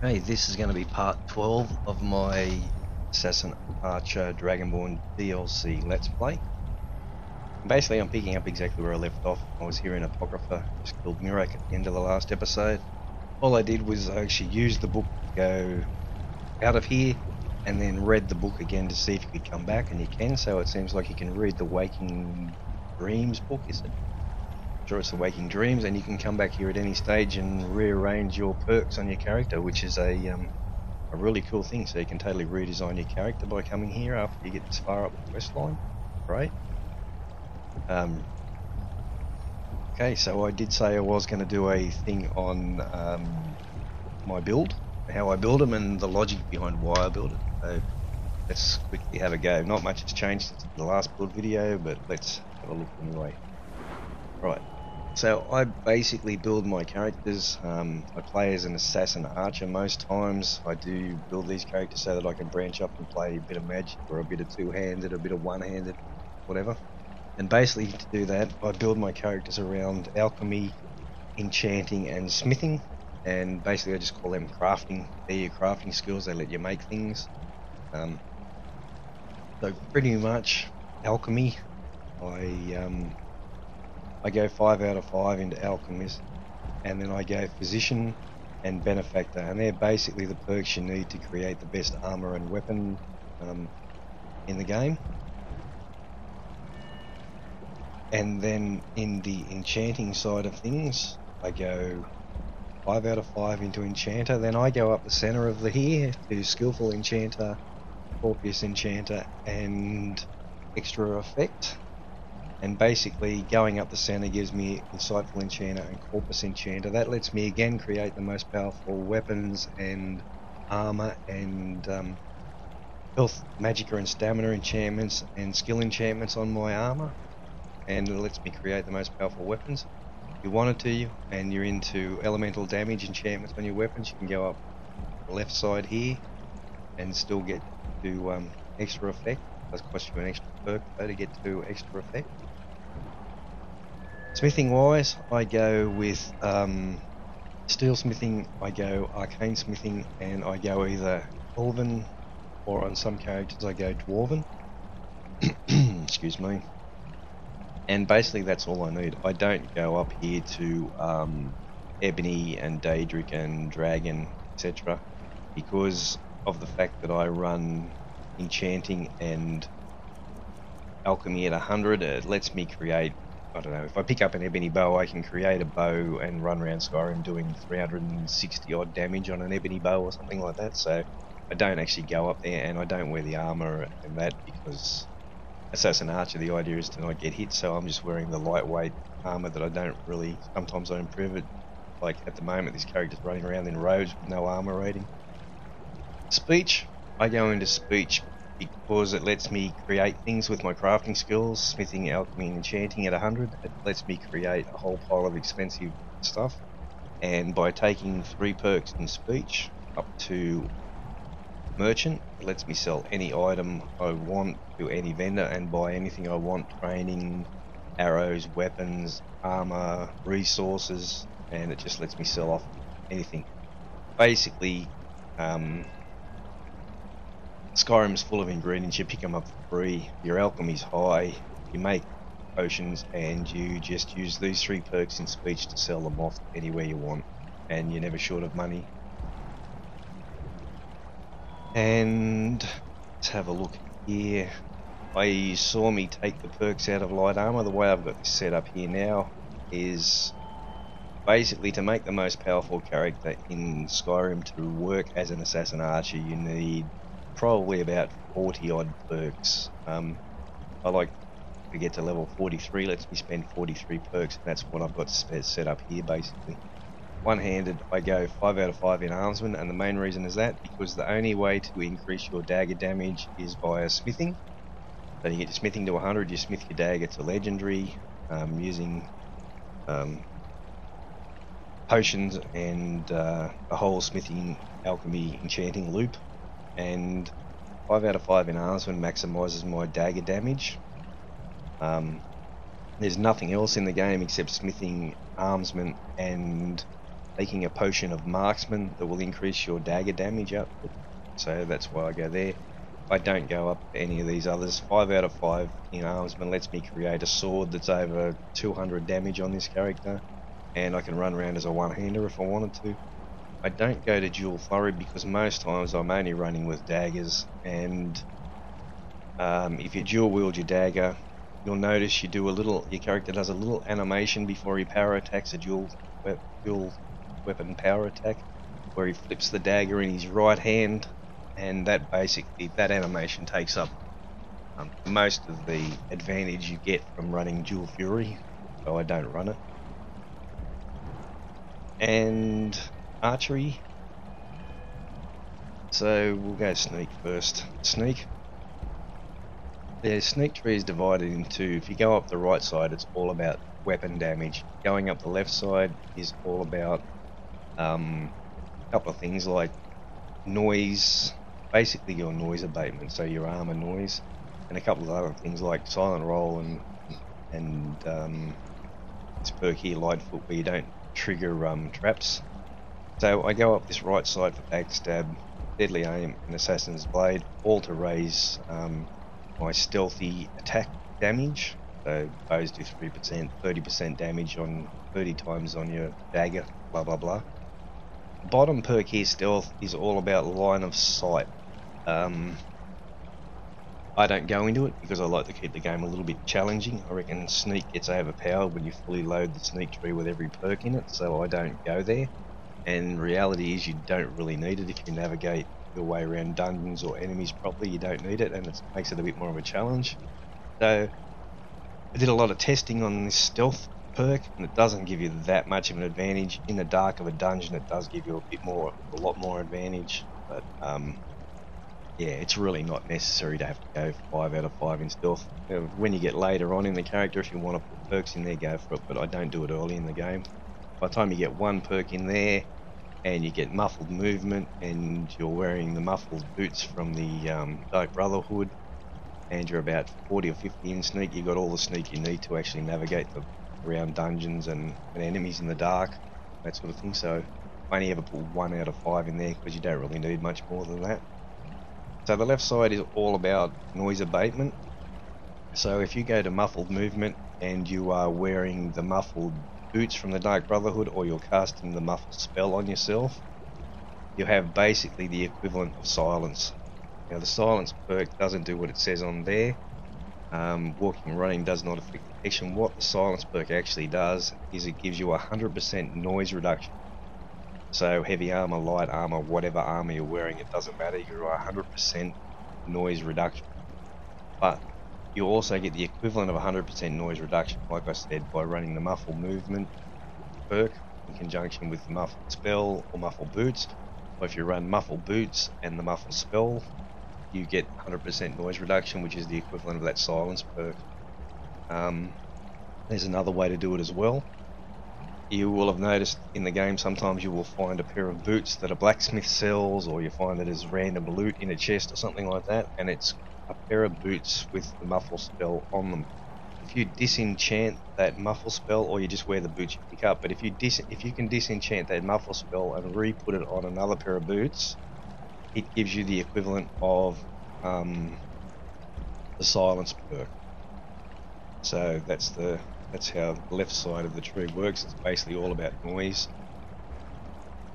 Hey, this is going to be part 12 of my Assassin Archer Dragonborn DLC Let's Play. Basically, I'm picking up exactly where I left off. I was here in Apocrypha, just killed Mirak at the end of the last episode. All I did was I actually used the book to go out of here and then read the book again to see if you could come back, and you can. So it seems like you can read the Waking Dreams book, is it? Sure, it's the Waking Dreams, and you can come back here at any stage and rearrange your perks on your character, which is a really cool thing. So you can totally redesign your character by coming here after you get this far up the quest line. Right? Okay, so I did say I was going to do a thing on my build, how I build them, and the logic behind why I build it. So let's quickly have a go. Not much has changed since the last build video, but let's have a look anyway. Right. So I basically build my characters. I play as an assassin archer most times. I do build these characters so that I can branch up and play a bit of magic or a bit of two-handed, a bit of one-handed, whatever. And basically to do that, I build my characters around alchemy, enchanting and smithing. And basically I just call them crafting. They're your crafting skills, they let you make things. So pretty much alchemy, I go 5 out of 5 into Alchemist, and then I go Physician and Benefactor, and they're basically the perks you need to create the best armor and weapon in the game. And then in the enchanting side of things, I go 5 out of 5 into Enchanter, then I go up the center of the here to Skillful Enchanter, Corpus Enchanter, and Extra Effect. And basically going up the center gives me Insightful Enchanter and Corpus Enchanter. That lets me again create the most powerful weapons and armor and health, magicka and stamina enchantments and skill enchantments on my armor. And it lets me create the most powerful weapons. If you wanted to, and you're into elemental damage enchantments on your weapons, you can go up the left side here and still get to Extra Effect. It does cost you an extra perk though to get to Extra Effect. Smithing wise, I go with steel smithing, I go arcane smithing, and I go either elven or on some characters I go dwarven. Excuse me. And basically that's all I need. I don't go up here to ebony and daedric and dragon, etc. because of the fact that I run enchanting and alchemy at 100. It lets me create, I don't know, if I pick up an ebony bow, I can create a bow and run around Skyrim doing 360 odd damage on an ebony bow or something like that. So I don't actually go up there, and I don't wear the armor and that because Assassin Archer, the idea is to not get hit, so I'm just wearing the lightweight armor that I don't really, sometimes I improve it. Like at the moment this character's running around in robes with no armor rating. Speech, I go into speech because it lets me create things with my crafting skills, smithing, alchemy and enchanting at 100. It lets me create a whole pile of expensive stuff, and by taking 3 perks in speech up to merchant, it lets me sell any item I want to any vendor and buy anything I want: training, arrows, weapons, armor, resources, and it just lets me sell off anything. Basically, Skyrim's full of ingredients. You pick them up for free, your alchemy's high, you make potions, and you just use these 3 perks in speech to sell them off anywhere you want, and you're never short of money. And let's have a look here. You saw me take the perks out of light armor. The way I've got this set up here now is basically to make the most powerful character in Skyrim to work as an assassin archer, you need probably about 40 odd perks. I like to get to level 43, lets me spend 43 perks, and that's what I've got set up here basically. One-handed, I go 5 out of 5 in armsman, and the main reason is that because the only way to increase your dagger damage is via smithing. So you get your smithing to 100, you smith your dagger to legendary, using potions and a whole smithing, alchemy, enchanting loop. And 5 out of 5 in armsman maximizes my dagger damage. There's nothing else in the game except smithing, armsman, and taking a potion of marksman that will increase your dagger damage output. So that's why I go there. I don't go up to any of these others. 5 out of 5 in Armsman lets me create a sword that's over 200 damage on this character, and I can run around as a one-hander if I wanted to. I don't go to dual flurry because most times I'm only running with daggers, and if you dual wield your dagger, you'll notice your character does a little animation before he power attacks a dual weapon power attack, where he flips the dagger in his right hand, and that animation takes up most of the advantage you get from running dual fury, so I don't run it. And archery, so we'll go sneak first. Sneak. The sneak tree is divided into, if you go up the right side, it's all about weapon damage. Going up the left side is all about a couple of things like noise, basically your noise abatement, so your armor noise, and a couple of other things like silent roll and this perk here, Lightfoot, where you don't trigger traps. So I go up this right side for backstab, deadly aim, and assassin's blade, all to raise my stealthy attack damage. So bows do 3%, 30% damage on 30 times on your dagger, blah blah blah. The bottom perk here, stealth, is all about line of sight. I don't go into it because I like to keep the game a little bit challenging. I reckon sneak gets overpowered when you fully load the sneak tree with every perk in it, so I don't go there. And reality is you don't really need it. If you navigate your way around dungeons or enemies properly, you don't need it, and it makes it a bit more of a challenge. So I did a lot of testing on this stealth perk, and it doesn't give you that much of an advantage. In the dark of a dungeon it does give you a lot more advantage, but yeah, it's really not necessary to have to go 5 out of 5 in stealth. When you get later on in the character, if you want to put perks in there, go for it, but I don't do it early in the game. By the time you get one perk in there, and you get muffled movement, and you're wearing the muffled boots from the Dark Brotherhood, and you're about 40 or 50 in sneak, you've got all the sneak you need to actually navigate around dungeons and enemies in the dark, that sort of thing. So I only ever put 1 out of 5 in there because you don't really need much more than that. So the left side is all about noise abatement. So if you go to muffled movement and you are wearing the muffled boots from the Dark Brotherhood, or you're casting the muffled spell on yourself, you have basically the equivalent of silence. Now the silence perk doesn't do what it says on there. Walking and running does not affect detection. What the silence perk actually does is it gives you 100% noise reduction. So heavy armor, light armor, whatever armor you're wearing, it doesn't matter, you're 100% noise reduction. But you also get the equivalent of 100% noise reduction, like I said, by running the muffled movement perk in conjunction with the muffled spell or muffled boots. Or if you run muffled boots and the muffled spell, you get 100% noise reduction, which is the equivalent of that silence perk. There's another way to do it as well. You will have noticed in the game sometimes you will find a pair of boots that a blacksmith sells, or you find that as random loot in a chest or something like that, and it's a pair of boots with the muffle spell on them. If you disenchant that muffle spell, or you just wear the boots you pick up, but if you can disenchant that muffle spell and re-put it on another pair of boots, it gives you the equivalent of the silence perk. So that's how the left side of the tree works. It's basically all about noise.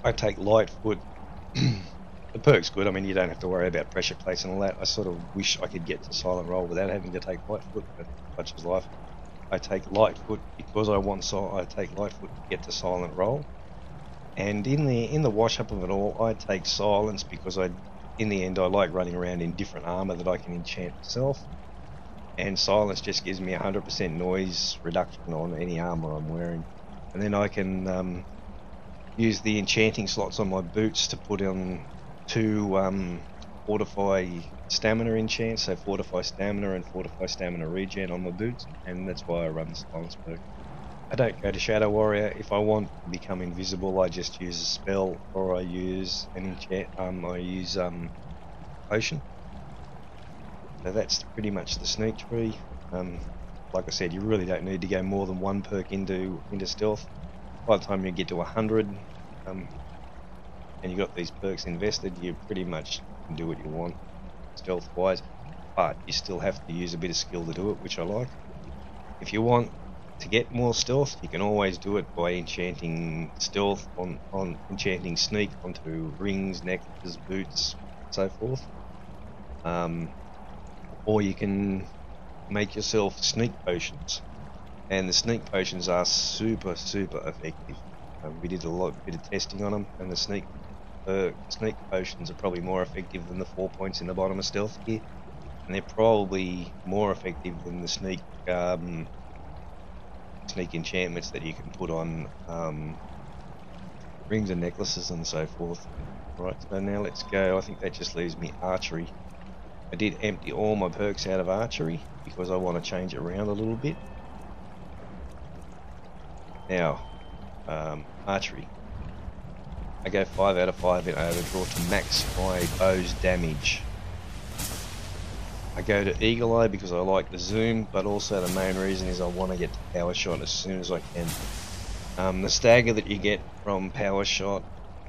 I take Lightfoot. The perk's good. I mean, you don't have to worry about pressure plates and all that. I sort of wish I could get to silent roll without having to take Lightfoot, but such is life. I take Lightfoot because I take Lightfoot to get to silent roll. And in the wash up of it all, I take silence because in the end I like running around in different armor that I can enchant myself. And silence just gives me 100% noise reduction on any armor I'm wearing. And then I can use the enchanting slots on my boots to put on 2 fortify stamina enchants, so fortify stamina and fortify stamina regen on my boots, and that's why I run the silence perk. I don't go to Shadow Warrior. If I want to become invisible, I just use a spell, or I use an enchant. I use potion. So that's pretty much the sneak tree. Like I said, you really don't need to go more than 1 perk into stealth. By the time you get to 100, and you got these perks invested, you pretty much can do what you want stealth wise, but you still have to use a bit of skill to do it, which I like. If you want to get more stealth, you can always do it by enchanting stealth on enchanting sneak onto rings, necklaces, boots, and so forth. Or you can make yourself sneak potions, and the sneak potions are super effective. We did a bit of testing on them, and the sneak potions are probably more effective than the 4 points in the bottom of stealth gear, and they're probably more effective than the sneak enchantments that you can put on rings and necklaces and so forth. Right, so now let's go. I think that just leaves me archery. I did empty all my perks out of archery because I want to change it around a little bit. Now, archery. I go 5 out of 5 in overdraw to max my bow's damage. I go to Eagle Eye because I like the zoom, but also the main reason is I want to get to power shot as soon as I can. The stagger that you get from power shot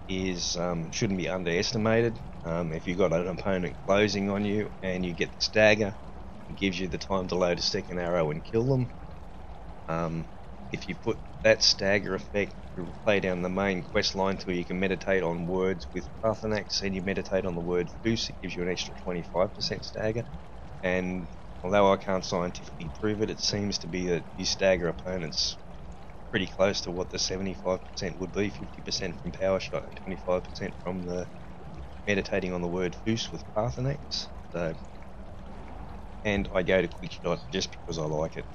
is shouldn't be underestimated. If you've got an opponent closing on you and you get the stagger, it gives you the time to load a second arrow and kill them. If you put that stagger effect, you play down the main quest line till you can meditate on words with Parthenax, and you meditate on the word Foos, it gives you an extra 25% stagger. And although I can't scientifically prove it, it seems to be that you stagger opponents pretty close to what the 75% would be, 50% from power shot and 25% from the meditating on the word Foos with Parthenax. So, and I go to quick shot just because I like it.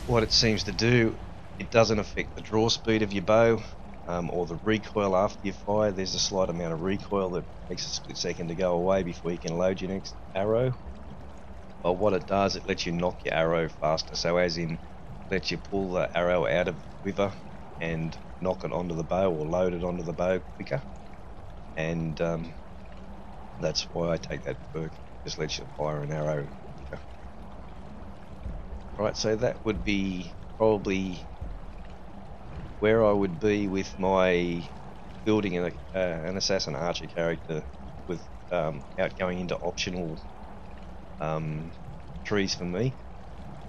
What it seems to do, it doesn't affect the draw speed of your bow or the recoil after you fire. There's a slight amount of recoil that takes a split second to go away before you can load your next arrow. But what it does, it lets you knock your arrow faster. So as in, lets you pull the arrow out of the quiver and knock it onto the bow or load it onto the bow quicker. And that's why I take that perk. It just lets you fire an arrow quicker. Right, so that would be probably where I would be with my building an assassin archer character without going into optional trees for me.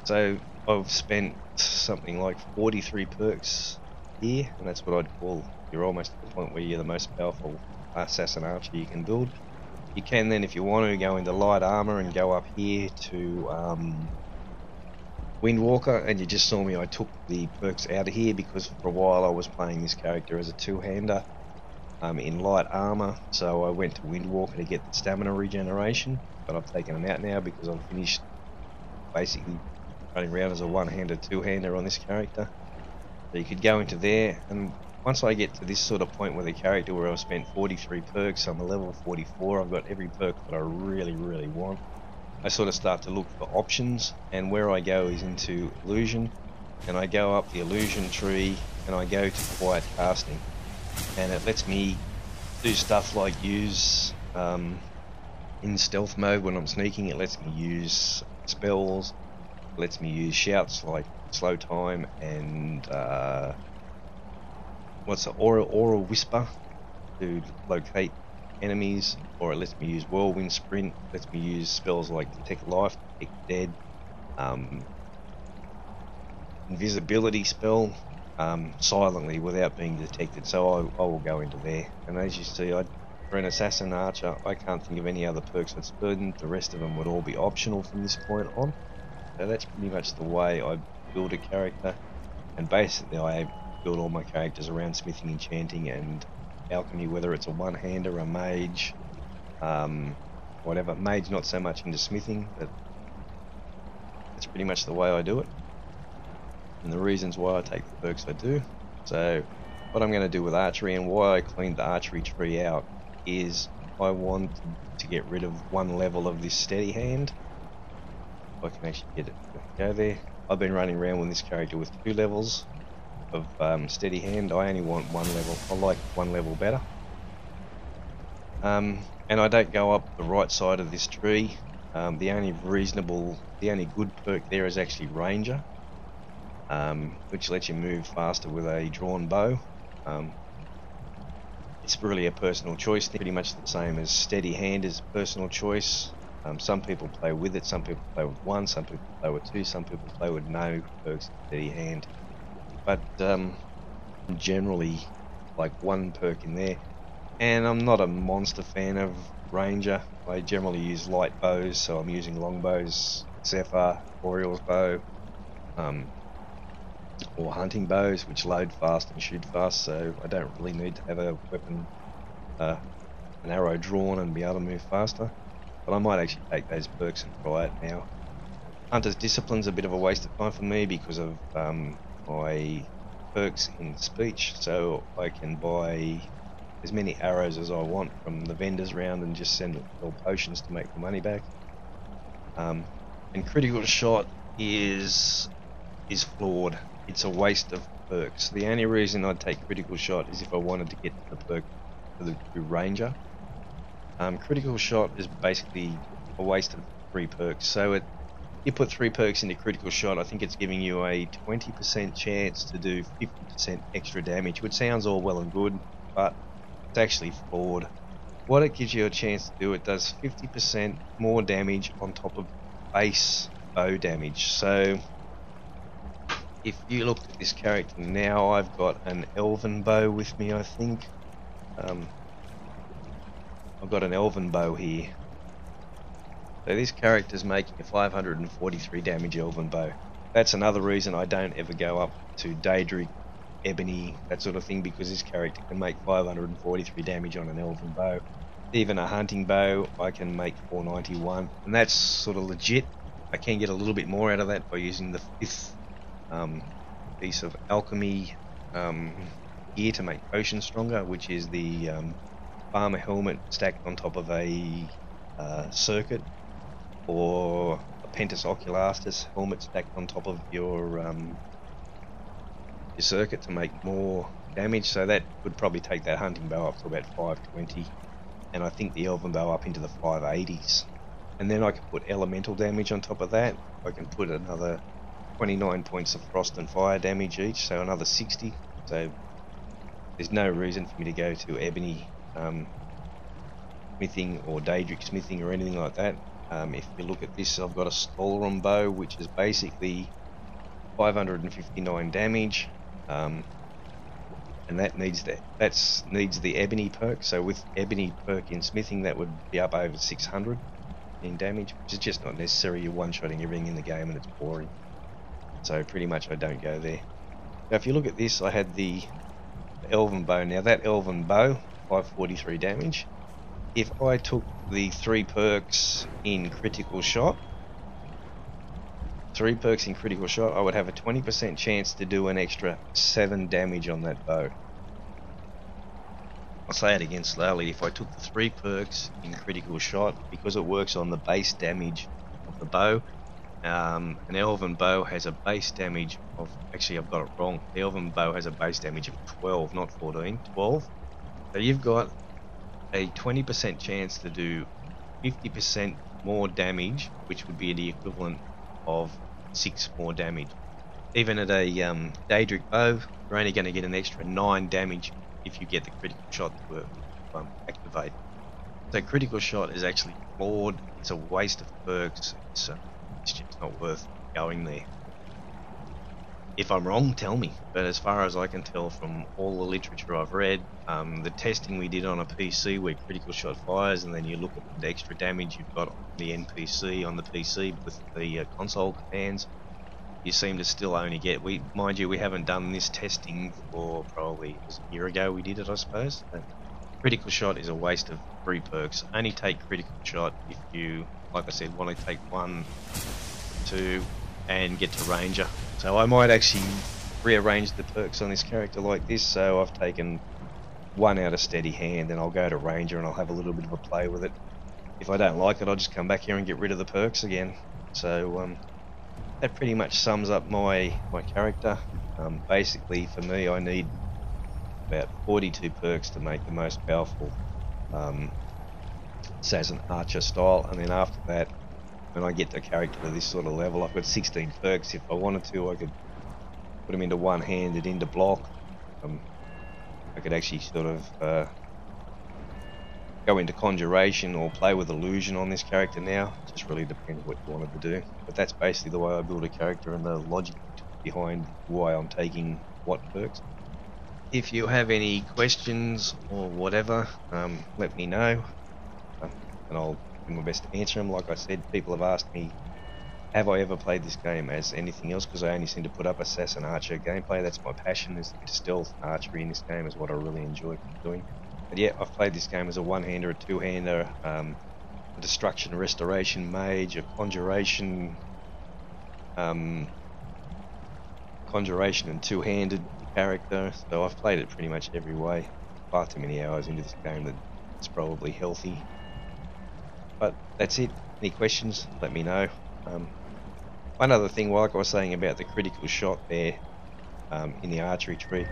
So I've spent something like 43 perks here, and that's what I'd call, you're almost at the point where you're the most powerful assassin archer you can build. You can then, if you want to, go into light armor and go up here to Windwalker, and you just saw me, I took the perks out of here because for a while I was playing this character as a two-hander in light armor, so I went to Windwalker to get the stamina regeneration, but I've taken them out now because I've finished basically running around as a one-hander, two-hander on this character. So you could go into there, and once I get to this sort of point with a character where I've spent 43 perks, I'm a level 44, I've got every perk that I really want, I sort of start to look for options, and where I go is into illusion, and I go up the illusion tree and I go to quiet casting, and it lets me do stuff like use in stealth mode when I'm sneaking, it lets me use spells, it lets me use shouts like slow time and aura whisper to locate enemies, or it lets me use whirlwind sprint, lets me use spells like detect life, detect dead, invisibility spell silently without being detected, so I will go into there. And as you see, for an assassin archer, I can't think of any other perks that's burdened. The rest of them would all be optional from this point on. So that's pretty much the way I build a character, and basically I build all my characters around smithing, enchanting and alchemy, whether it's a one-hander, a mage, whatever. Mage not so much into smithing, but that's pretty much the way I do it, and the reasons why I take the perks I do. So what I'm going to do with archery, and why I cleaned the archery tree out, is I want to get rid of one level of this steady hand. If I can actually get it to go there. I've been running around with this character with 2 levels of steady hand. I only want 1 level. I like 1 level better. And I don't go up the right side of this tree. The only good perk there is actually Ranger, which lets you move faster with a drawn bow. Um, it's really a personal choice, pretty much the same as steady hand is a personal choice. Some people play with it, some people play with one, some people play with two, some people play with no perks in steady hand. But generally like one perk in there. And I'm not a monster fan of Ranger. I generally use light bows, so I'm using longbows, Zephyr, Oriole's bow, or hunting bows, which load fast and shoot fast, so I don't really need to have a weapon, an arrow drawn and be able to move faster. But I might actually take those perks and try it now. Hunter's Discipline's a bit of a waste of time for me because of my perks in speech, so I can buy as many arrows as I want from the vendors round and just send all potions to make the money back. And critical shot is flawed. It's a waste of perks. The only reason I'd take critical shot is if I wanted to get the perk for the Ranger. Critical shot is basically a waste of 3 perks. So you put 3 perks into critical shot, I think it's giving you a 20% chance to do 50% extra damage, which sounds all well and good, but it's actually flawed. What it gives you a chance to do, it does 50% more damage on top of base bow damage. So if you look at this character now, I've got an elven bow with me, I think. I've got an elven bow here. So this character's making a 543 damage elven bow. That's another reason I don't ever go up to Daedric, Ebony, that sort of thing, because this character can make 543 damage on an elven bow. Even a hunting bow I can make 491, and that's sort of legit. I can get a little bit more out of that by using the 5th piece of alchemy gear to make potions stronger, which is the farmer helmet stacked on top of a circuit, or a Pentus Oculastus helmet stacked on top of your circuit to make more damage. So that would probably take that hunting bow up to about 520, and I think the elven bow up into the 580s. And then I can put elemental damage on top of that. I can put another 29 points of frost and fire damage each, so another 60. So there's no reason for me to go to Ebony smithing or Daedric smithing or anything like that. If you look at this, I've got a Stalrum bow, which is basically 559 damage, and that needs the Ebony perk. So with Ebony perk in smithing, that would be up over 600 in damage, which is just not necessary. You're one-shotting everything in the game and it's boring. So pretty much I don't go there. Now if you look at this, I had the elven bow. Now that elven bow, 543 damage. If I took the 3 perks in critical shot, I would have a 20% chance to do an extra 7 damage on that bow. I'll say it again slowly. If I took the 3 perks in critical shot, because it works on the base damage of the bow, an elven bow has a base damage of, actually I've got it wrong, the elven bow has a base damage of 12, not 14, 12. So you've got a 20% chance to do 50% more damage, which would be the equivalent of 6 more damage. Even at a Daedric bow, you're only going to get an extra 9 damage if you get the critical shot to activate. So critical shot is actually flawed. It's a waste of perks. It's just not worth going there. If I'm wrong, tell me. But as far as I can tell from all the literature I've read, the testing we did on a PC where critical shot fires, and then you look at the extra damage you've got on the NPC, on the PC with the console commands, you seem to still only get, mind you, we haven't done this testing for probably a year ago we did it, I suppose. But critical shot is a waste of 3 perks. Only take critical shot if you, like I said, want to take 1, 2, and get to Ranger. So I might actually rearrange the perks on this character like this. So I've taken 1 out of steady hand, and I'll go to Ranger and I'll have a little bit of a play with it. If I don't like it, I'll just come back here and get rid of the perks again. So that pretty much sums up my character. Basically for me, I need about 42 perks to make the most powerful assassin archer style, and then after that, when I get the character to this sort of level, I've got 16 perks. If I wanted to, I could put them into one-handed, into block, I could actually sort of go into conjuration or play with illusion on this character now. It just really depends what you wanted to do. But that's basically the way I build a character and the logic behind why I'm taking what perks. If you have any questions or whatever, let me know, and I'll do my best to answer them. Like I said, people have asked me, have I ever played this game as anything else? Because I only seem to put up assassin archer gameplay. That's my passion, is stealth and archery in this game is what I really enjoy doing. But yeah, I've played this game as a one-hander, a two-hander, a destruction restoration mage, a conjuration and two-handed character. So I've played it pretty much every way. Far too many hours into this game that it's probably healthy. But that's it. Any questions, let me know. One other thing, like I was saying about the critical shot there in the archery tree,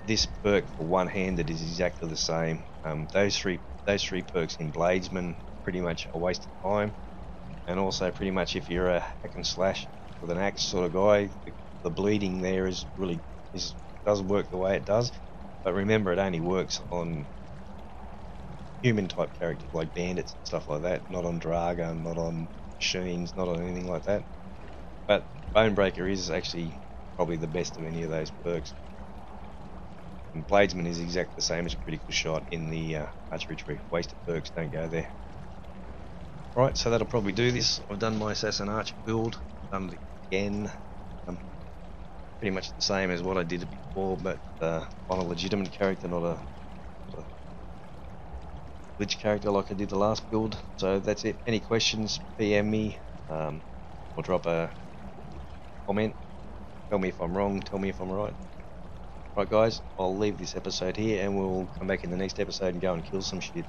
this perk for one-handed is exactly the same. Those three perks in Bladesman pretty much a waste of time, and also pretty much if you're a hack and slash with an axe sort of guy, the bleeding there doesn't work the way it does. But remember, it only works on human type characters like bandits and stuff like that, not on Dragon, not on machines, not on anything like that. But Bonebreaker is actually probably the best of any of those perks. And Bladesman is exactly the same as critical shot in the archery tree. Wasted perks, don't go there. Right, so that'll probably do this. I've done my assassin archer build, done it again. Pretty much the same as what I did before, but on a legitimate character, not a glitch character like I did the last build. So that's it. Any questions, PM me, or drop a comment. Tell me if I'm wrong, tell me if I'm right. Right guys, I'll leave this episode here and we'll come back in the next episode and go and kill some shit.